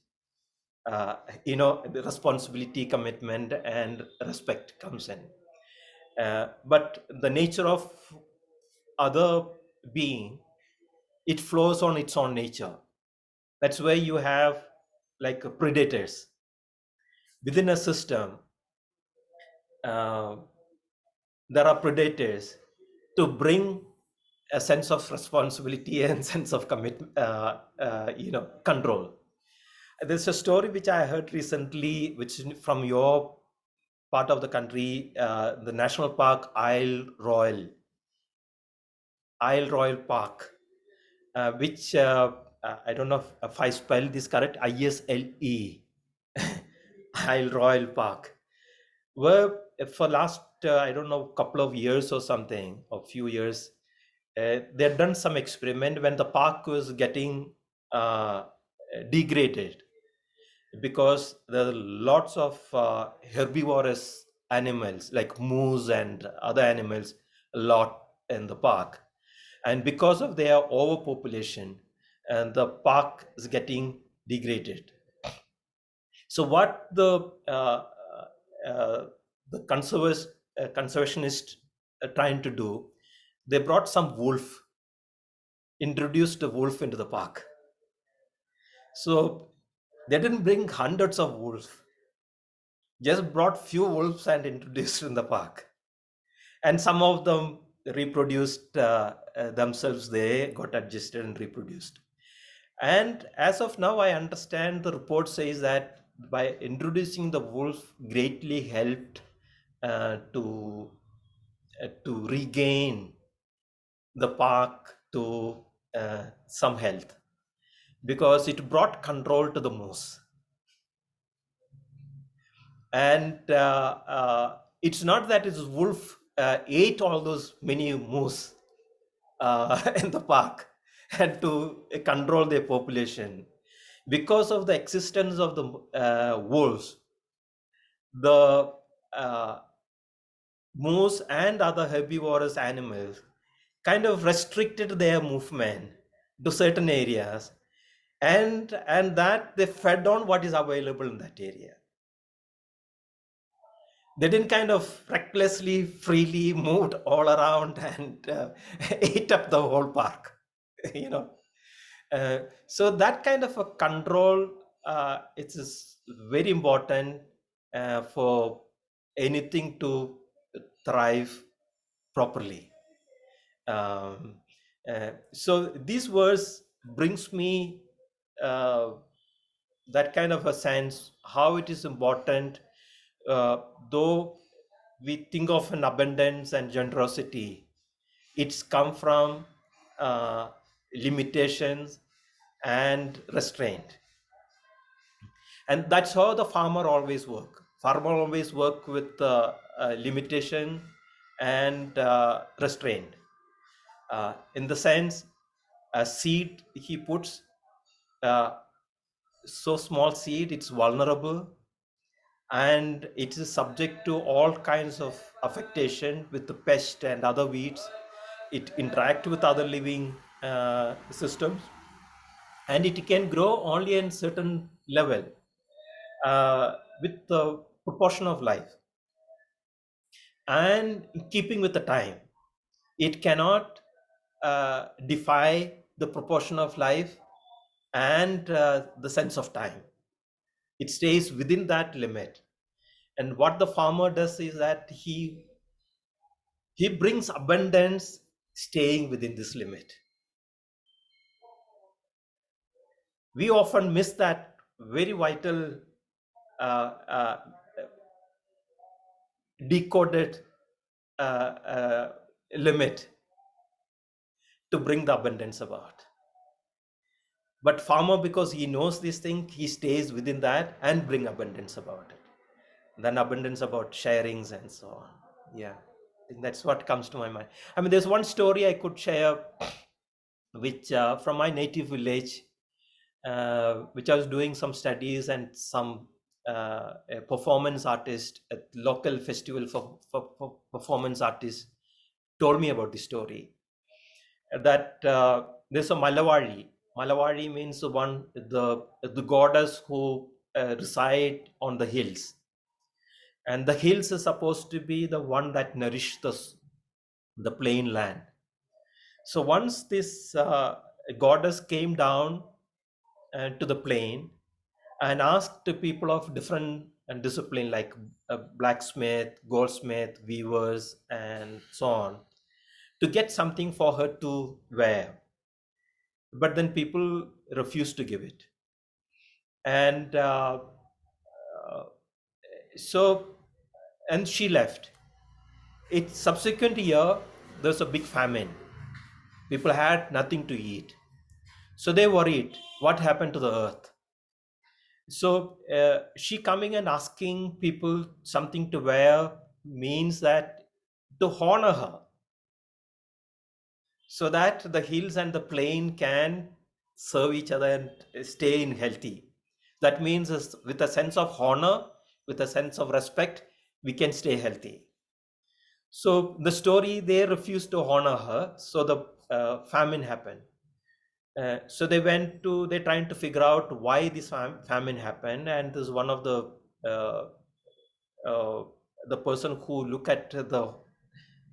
the responsibility, commitment, and respect comes in. But the nature of other being, it flows on its own nature. That's where you have like predators within a system. uh, there are predators to bring a sense of responsibility and sense of control. There's a story which I heard recently, which is from your part of the country, the national park Isle Royal Park, which I don't know if I spelled this correct, ISLE, Isle Royal Park, where for last I don't know, couple of years or something, or few years, they've done some experiment when the park was getting uh, degraded, because there are lots of herbivorous animals like moose and other animals a lot in the park. And because of their overpopulation, and the park is getting degraded. So what uh, the conservationists are trying to do, they brought some wolf, introduced a wolf into the park. So they didn't bring hundreds of wolves, just brought few wolves and introduced in the park. And some of them reproduced themselves, they got adjusted and reproduced. And as of now, I understand the report says that by introducing the wolf greatly helped to regain the park to some health, because it brought control to the moose. And it's not that its wolf ate all those many moose in the park and to control their population. Because of the existence of the wolves, the uh, moose and other herbivorous animals kind of restricted their movement to certain areas, and that they fed on what is available in that area. They didn't kind of recklessly freely moved all around and ate up the whole park. you know so that kind of a control, it is very important for anything to thrive properly. So this verse brings me uh, that kind of a sense how it is important, though we think of an abundance and generosity, it's come from limitations and restraint. And that's how the farmer always work with limitation and restraint. In the sense, a seed he puts, uh, so small seed, it's vulnerable, and it is subject to all kinds of affectation with the pest and other weeds. It interact with other living systems, and it can grow only in certain level, with the proportion of life and keeping with the time. It cannot defy the proportion of life and the sense of time. It stays within that limit. And what the farmer does is that he brings abundance staying within this limit. We often miss that very vital uh, decoded limit to bring the abundance about. But farmer, because he knows this thing, he stays within that and bring abundance about it. Then abundance about sharings and so on. Yeah, I think that's what comes to my mind. I mean, there's one story I could share, which from my native village, which I was doing some studies, and some a performance artist at local festival for performance artists told me about the story. That there's a Malavari. Malavari means the goddess who reside on the hills, and the hills is supposed to be the one that nourish the plain land. So once this goddess came down to the plain and asked the people of different discipline, like blacksmith, goldsmith, weavers, and so on, to get something for her to wear. But then people refused to give it. And uh, so, and she left. It subsequent year, there's a big famine. People had nothing to eat. So they worried, what happened to the earth? So she coming and asking people something to wear means that to honor her, so that the hills and the plain can serve each other and stay in healthy. That means with a sense of honor, with a sense of respect, we can stay healthy. So the story, they refused to honor her. So the famine happened. So they're trying to figure out why this famine happened, and this is one of uh, uh, the person who look at the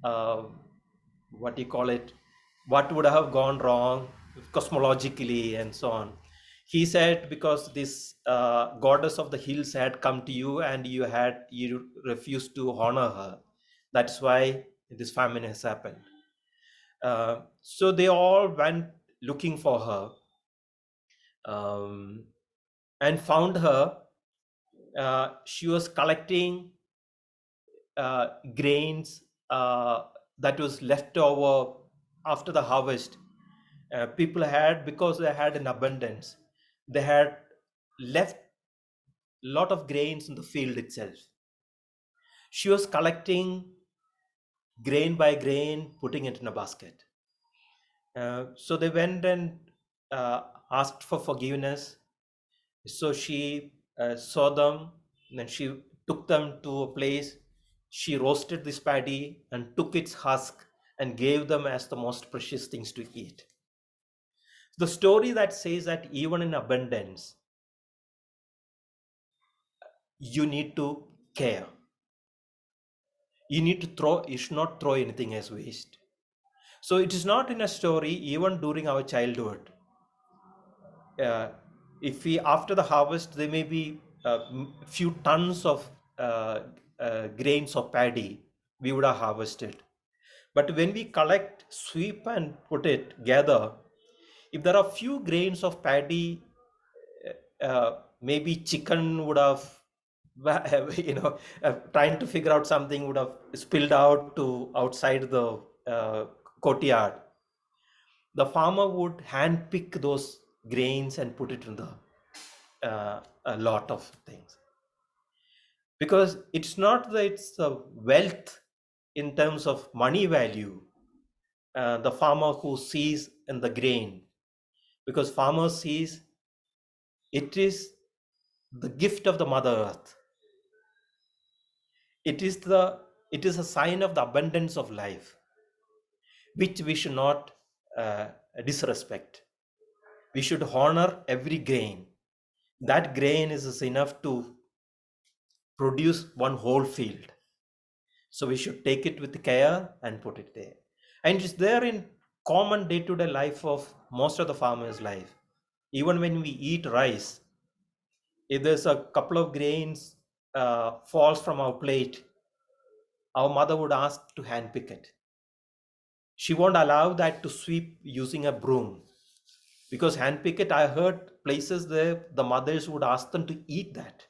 uh, what do you call it, what would have gone wrong cosmologically and so on. He said because this goddess of the hills had come to you and you refused to honor her, that's why this famine has happened. So they all went looking for her, um, and found her. She was collecting grains that was left over after the harvest. People had, because they had an abundance, they had left a lot of grains in the field itself. She was collecting grain by grain, putting it in a basket. So they went and asked for forgiveness. So she saw them, and then she took them to a place. She roasted this paddy and took its husk and gave them as the most precious things to eat. The story that says that even in abundance, you need to care. You need to throw, you should not throw anything as waste. So it is not in a story, even during our childhood. uh, if we, after the harvest, there may be a few tons of grains of paddy we would have harvested. But when we collect, sweep and put it, gather, if there are few grains of paddy, maybe chicken would have, trying to figure out something, would have spilled out to outside the courtyard. The farmer would hand pick those grains and put it in the a lot of things, because it's not that it's a wealth in terms of money value. The farmer who sees in the grain, because farmer sees it is the gift of the mother earth. It is a sign of the abundance of life, which we should not uh, disrespect. We should honor every grain. That grain is enough to produce one whole field. So we should take it with care and put it there. And it's there in common day-to-day life of most of the farmers' life. Even when we eat rice, if there's a couple of grains falls from our plate, our mother would ask to hand pick it. She won't allow that to sweep using a broom, because hand pick it, I heard places there the mothers would ask them to eat that,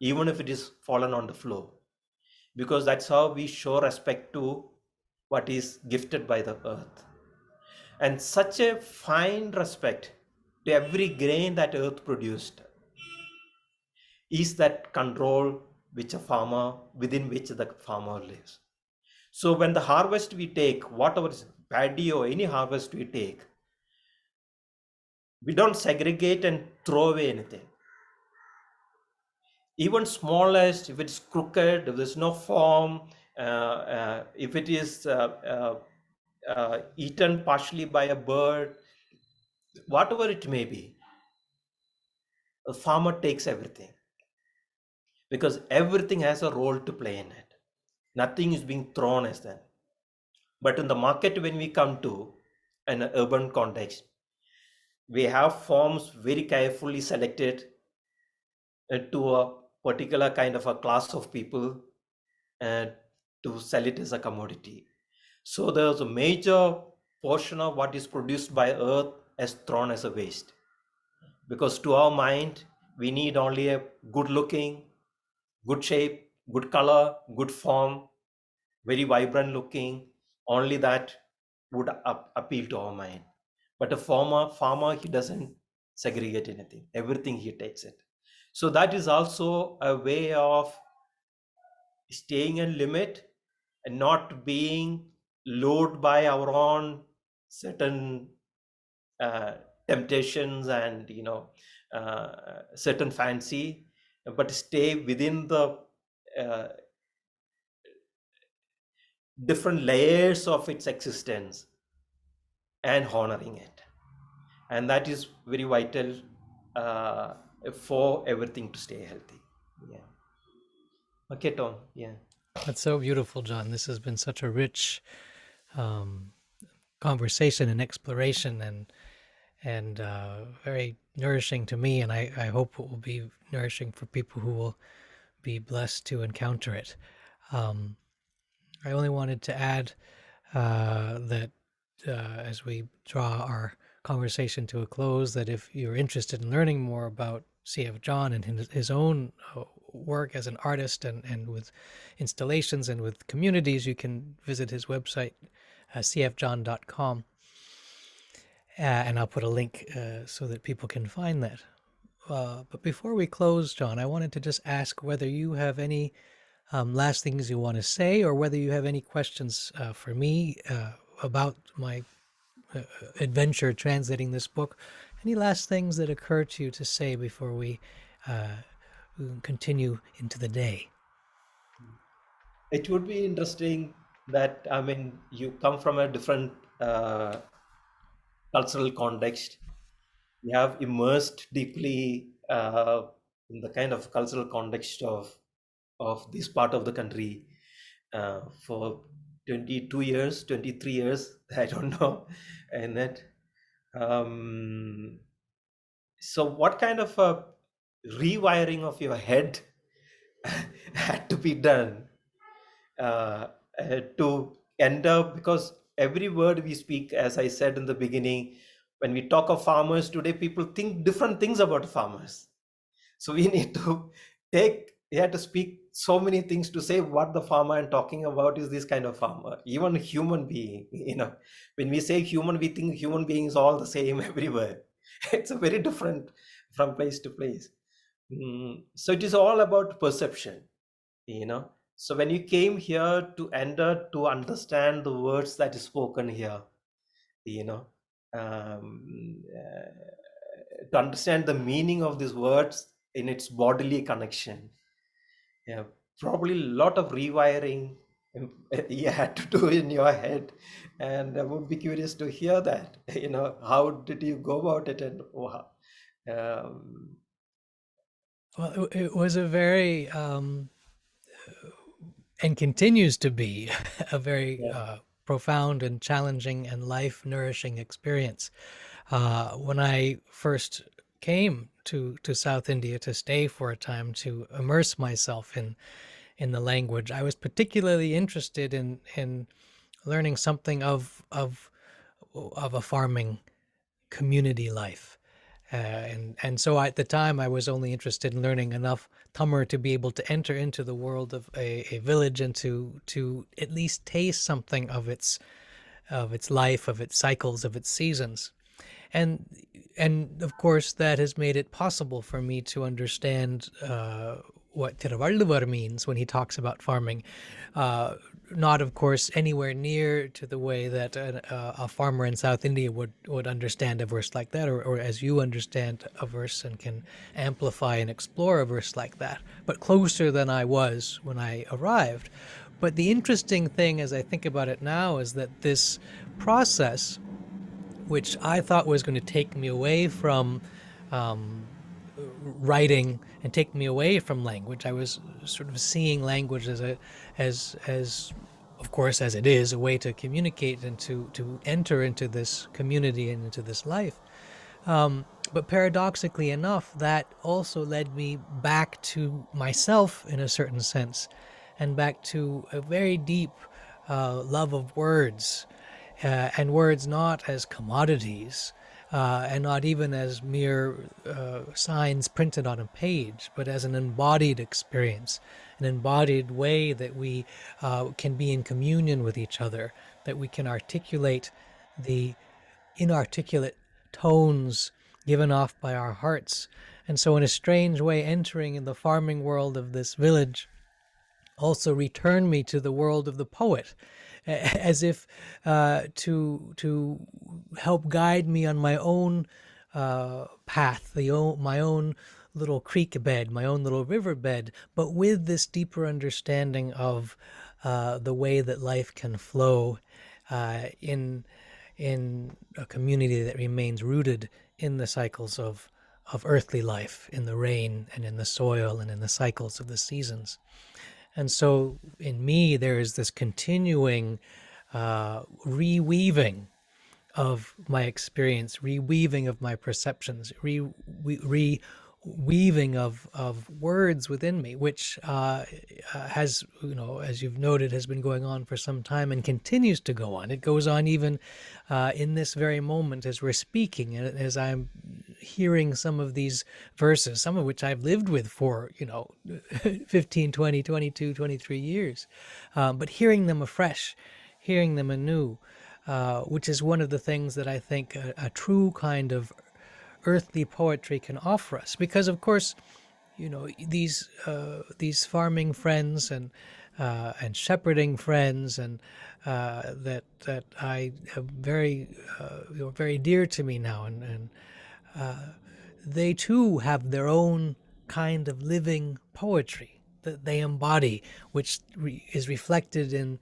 even if it is fallen on the floor, because that's how we show respect to what is gifted by the earth. And such a fine respect to every grain that earth produced is that control which a farmer, within which the farmer lives. So when the harvest we take, whatever is paddy or any harvest we take, we don't segregate and throw away anything. Even smallest, if it's crooked, if there's no form, if it is eaten partially by a bird, whatever it may be, a farmer takes everything, because everything has a role to play in it. Nothing is being thrown as that. But in the market, when we come to an urban context, we have forms very carefully selected to a particular kind of a class of people, and to sell it as a commodity. So there's a major portion of what is produced by earth as thrown as a waste, because to our mind we need only a good looking, good shape, good color, good form, very vibrant looking. Only that would appeal to our mind. But a farmer, he doesn't segregate anything. Everything he takes it. So that is also a way of staying in limit and not being lured by our own certain uh, temptations and certain fancy, but stay within the uh, different layers of its existence, and honoring it. And that is very vital uh, for everything to stay healthy. Yeah. Okay, Tom. Yeah. That's so beautiful, John. This has been such a rich um, conversation and exploration, and very nourishing to me. And I hope it will be nourishing for people who will be blessed to encounter it. Um, I only wanted to add that as we draw our conversation to a close, that if you're interested in learning more about C.F. John and his own work as an artist and with installations and with communities, you can visit his website, cfjohn.com. And I'll put a link so that people can find that. But before we close, John, I wanted to just ask whether you have any last things you want to say, or whether you have any questions for me about my adventure translating this book. Any last things that occur to you to say before we continue into the day? It would be interesting that, I mean, you come from a different cultural context. You have immersed deeply in the kind of cultural context of this part of the country for 22 years, 23 years, I don't know. And that, so what kind of a rewiring of your head had to be done uh, to end up, because every word we speak, as I said in the beginning, when we talk of farmers today, people think different things about farmers. So we need to we have to speak so many things to say what the farmer I'm talking about is this kind of farmer, even human being. When we say human, we think human beings all the same everywhere. It's a very different from place to place. So it is all about perception, you know. So when you came here to enter to understand the words that is spoken here, you know, to understand the meaning of these words in its bodily connection, yeah, probably a lot of rewiring you had to do in your head. And I would be curious to hear that. How did you go about it? And um, Well, it was a very and continues to be a very yeah. profound and challenging and life nourishing experience. When I first came to South India to stay for a time to immerse myself in the language, I was particularly interested in learning something of a farming community life. And so at the time, I was only interested in learning enough Tamil to be able to enter into the world of a village and to at least taste something of its life, of its cycles, of its seasons. And and of course, that has made it possible for me to understand what Thiruvalluvar means when he talks about farming. Not, of course, anywhere near to the way that a farmer in South India would understand a verse like that, or as you understand a verse and can amplify and explore a verse like that, but closer than I was when I arrived. But the interesting thing, as I think about it now, is that this process, which I thought was going to take me away from writing and take me away from language. I was sort of seeing language as of course, as it is, a way to communicate and to enter into this community and into this life. But paradoxically enough, that also led me back to myself in a certain sense, and back to a very deep love of words, and words not as commodities, and not even as mere signs printed on a page, but as an embodied experience, an embodied way that we can be in communion with each other, that we can articulate the inarticulate tones given off by our hearts. And so, in a strange way, entering in the farming world of this village also returned me to the world of the poet, as if to help guide me on my own path, my own little creek bed, my own little river bed, but with this deeper understanding of the way that life can flow in in a community that remains rooted in the cycles of earthly life, in the rain and in the soil and in the cycles of the seasons. And so in me, there is this continuing reweaving of my experience, reweaving of my perceptions, reweaving of words within me, which has, as you've noted, has been going on for some time and continues to go on. It goes on even in this very moment as we're speaking, and as I'm hearing some of these verses, some of which I've lived with for, 15, 20, 22, 23 years, but hearing them afresh, hearing them anew, which is one of the things that I think a true kind of earthly poetry can offer us. Because, of course, these farming friends and shepherding friends and that I have very dear to me now, and they too have their own kind of living poetry that they embody, which is reflected in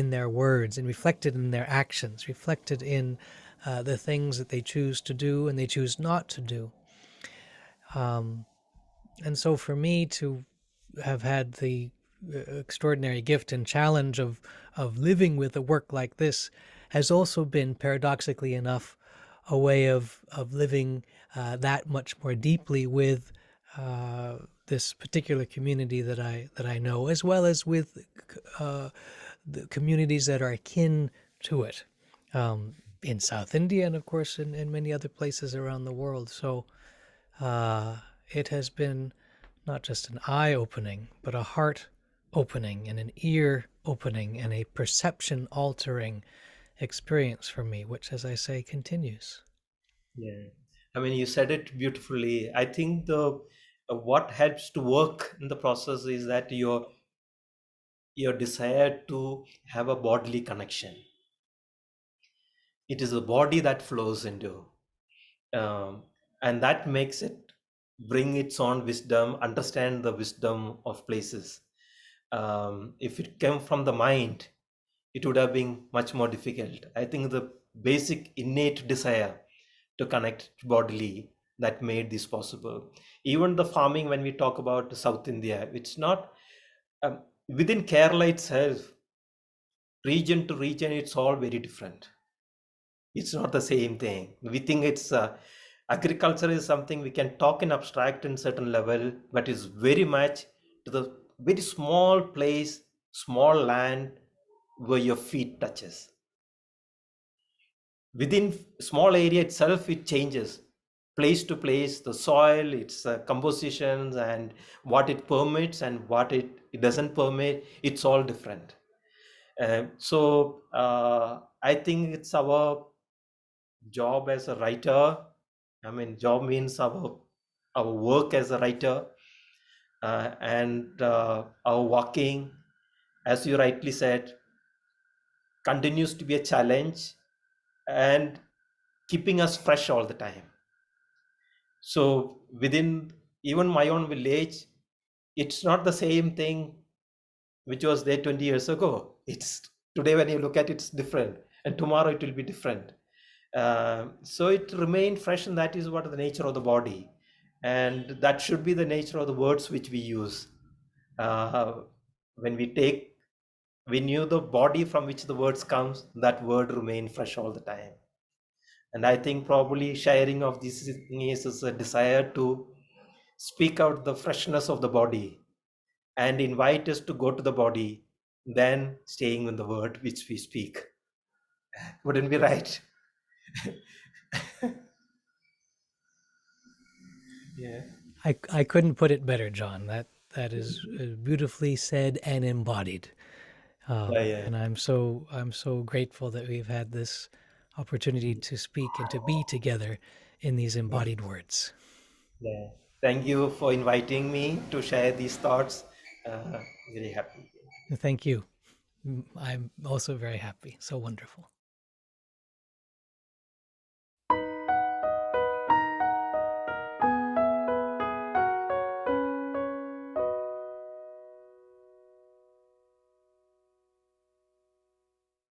their words and reflected in their actions, reflected in the things that they choose to do and they choose not to do. And so for me to have had the extraordinary gift and challenge of living with a work like this has also been, paradoxically enough, a way of living that much more deeply with this particular community that I know, as well as with the communities that are akin to it, in South India and, of course, in many other places around the world. So it has been not just an eye opening, but a heart opening and an ear opening and a perception altering experience for me, which, as I say, continues. Yeah. I mean, you said it beautifully. I think the what helps to work in the process is that your desire to have a bodily connection. It is the body that flows into, um, and that makes it bring its own wisdom, understand the wisdom of places. If it came from the mind, it would have been much more difficult. I think the basic innate desire to connect bodily that made this possible. Even the farming, when we talk about South India, it's not within Kerala itself, region to region, it's all very different. It's not the same thing. We think it's agriculture is something we can talk in abstract in certain level, but it's very much to the very small place, small land where your feet touches. Within small area itself, it changes place to place, the soil, its compositions, and what it permits and what it doesn't permit. It's all different. So I think it's our job as a writer. I mean, job means our work as a writer, and our walking, as you rightly said, continues to be a challenge and keeping us fresh all the time. So within even my own village, it's not the same thing which was there 20 years ago. It's today when you look at it, it's different, and tomorrow it will be different. So it remained fresh, and that is what the nature of the body, and that should be the nature of the words which we use. Uh, when we knew the body from which the words comes, that word remain fresh all the time. And I think probably sharing of this is a desire to speak out the freshness of the body and invite us to go to the body, then staying in the word which we speak. Wouldn't be right? Yeah. I couldn't put it better, John. That is beautifully said and embodied. Yeah, yeah, And I'm so grateful that we've had this opportunity to speak and to be together in these yeah, embodied words. yeah. Thank you for inviting me to share these thoughts. Uh, Very happy. Thank you. I'm also very happy. So wonderful.